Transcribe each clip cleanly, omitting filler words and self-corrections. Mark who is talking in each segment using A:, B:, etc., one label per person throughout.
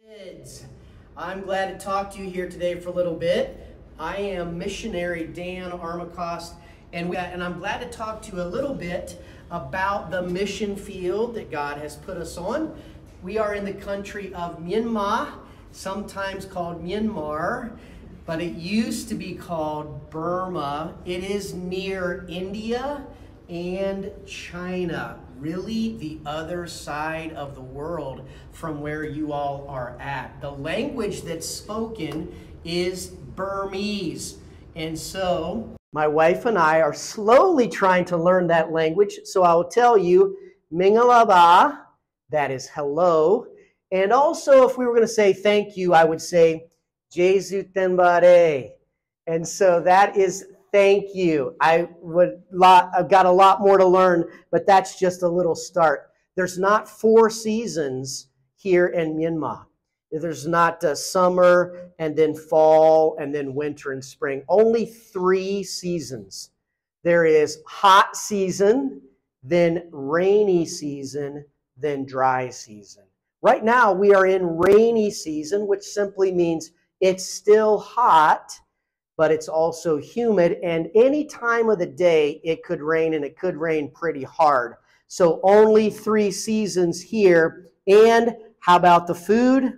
A: Kids, I'm glad to talk to you here today for a little bit. I am missionary Dan Armacost, and I'm glad to talk to you a little bit about the mission field that God has put us on. We are in the country of Myanmar, sometimes called Myanmar, but it used to be called Burma. It is near India and China, really the other side of the world from where you all are at. The language that's spoken is Burmese. And so my wife and I are slowly trying to learn that language. So I will tell you, Mingalaba, that is hello. And also if we were going to say thank you, I would say Jesu Tenbare. And so that is thank you. I've got a lot more to learn, but that's just a little start. There's not 4 seasons here in Myanmar. There's not summer and then fall and then winter and spring. Only 3 seasons. There is hot season, then rainy season, then dry season. Right now we are in rainy season, which simply means it's still hot, but it's also humid, and any time of the day it could rain, and it could rain pretty hard. So only 3 seasons here. And how about the food?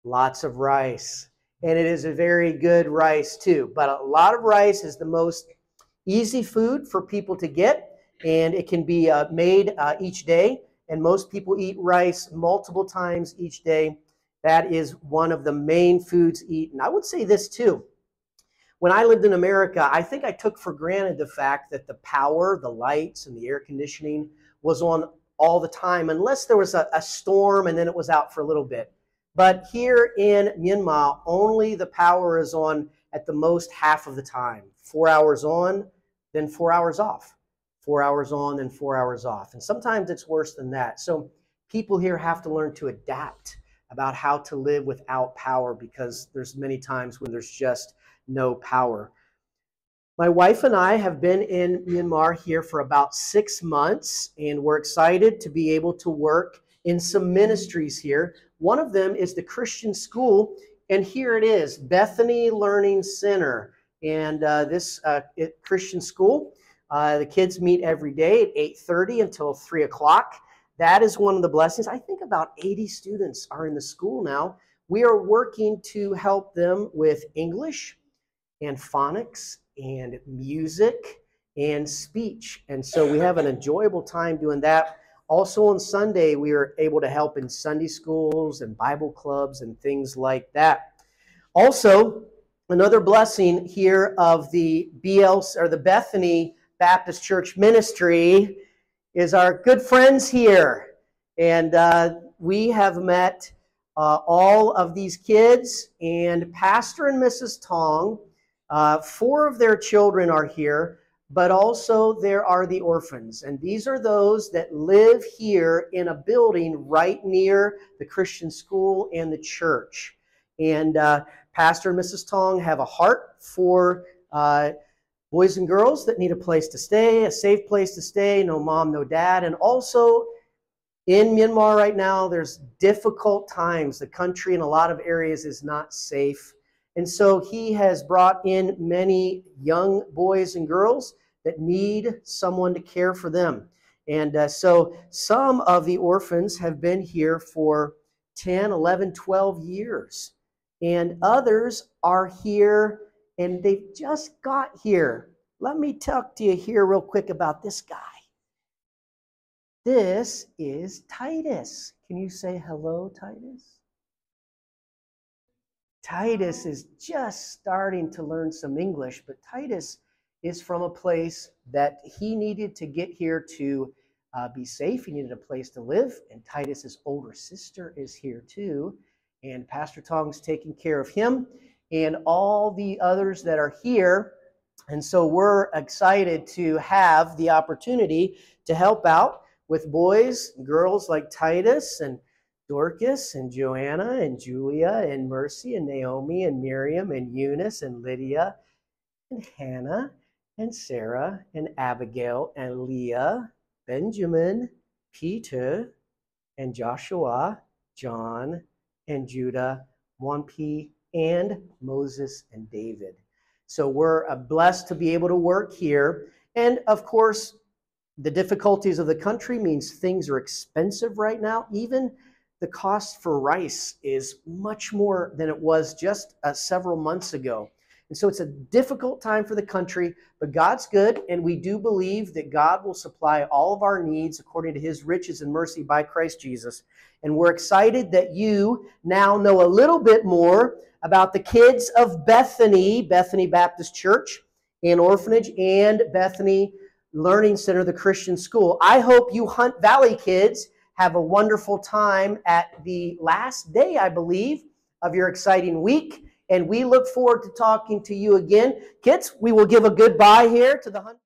A: Lots of rice. And it is a very good rice too. But a lot of rice is the most easy food for people to get, and it can be made each day. And most people eat rice multiple times each day. That is one of the main foods eaten. I would say this too. When I lived in America, I think I took for granted the fact that the power, the lights, and the air conditioning was on all the time, unless there was a storm and then it was out for a little bit. But here in Myanmar, only the power is on at the most half of the time. 4 hours on, then 4 hours off. 4 hours on, then 4 hours off. And sometimes it's worse than that. So people here have to learn to adapt about how to live without power, because there's many times when there's just no power. My wife and I have been in Myanmar here for about 6 months, and we're excited to be able to work in some ministries here. One of them is the Christian school, and here it is, Bethany Learning Center. And this Christian school, the kids meet every day at 8:30 until 3 o'clock. That is one of the blessings. I think about 80 students are in the school now. We are working to help them with English and phonics and music and speech. And so we have an enjoyable time doing that. Also on Sunday, we are able to help in Sunday schools and Bible clubs and things like that. Also, another blessing here of the the Bethany Baptist Church Ministry is our good friends here. And we have met all of these kids, and Pastor and Mrs. Tong, 4 of their children are here, but also there are the orphans. And these are those that live here in a building right near the Christian school and the church. And Pastor and Mrs. Tong have a heart for boys and girls that need a place to stay, a safe place to stay, no mom, no dad. And also in Myanmar right now, there's difficult times. The country in a lot of areas is not safe. And so he has brought in many young boys and girls that need someone to care for them. And so some of the orphans have been here for 10, 11, 12 years. And others are here and they've just got here. Let me talk to you here real quick about this guy. This is Titus. Can you say hello, Titus? Titus is just starting to learn some English, but Titus is from a place that he needed to get here to be safe. He needed a place to live, and Titus's older sister is here too, and Pastor Tong's taking care of him and all the others that are here. And so we're excited to have the opportunity to help out with boys and girls like Titus and Dorcas and Joanna and Julia and Mercy and Naomi and Miriam and Eunice and Lydia and Hannah and Sarah and Abigail and Leah, Benjamin, Peter and Joshua, John and Judah, Wanpi, and Moses and David. So we're blessed to be able to work here. And of course, the difficulties of the country means things are expensive right now. Even the cost for rice is much more than it was just several months ago. And so it's a difficult time for the country, but God's good, and we do believe that God will supply all of our needs according to his riches and mercy by Christ Jesus. And we're excited that you now know a little bit more about the kids of Bethany, Bethany Baptist Church and Orphanage, and Bethany Learning Center, the Christian school. I hope you Hunt Valley kids have a wonderful time at the last day, I believe, of your exciting week. And we look forward to talking to you again. Kids, we will give a goodbye here to the Hunt.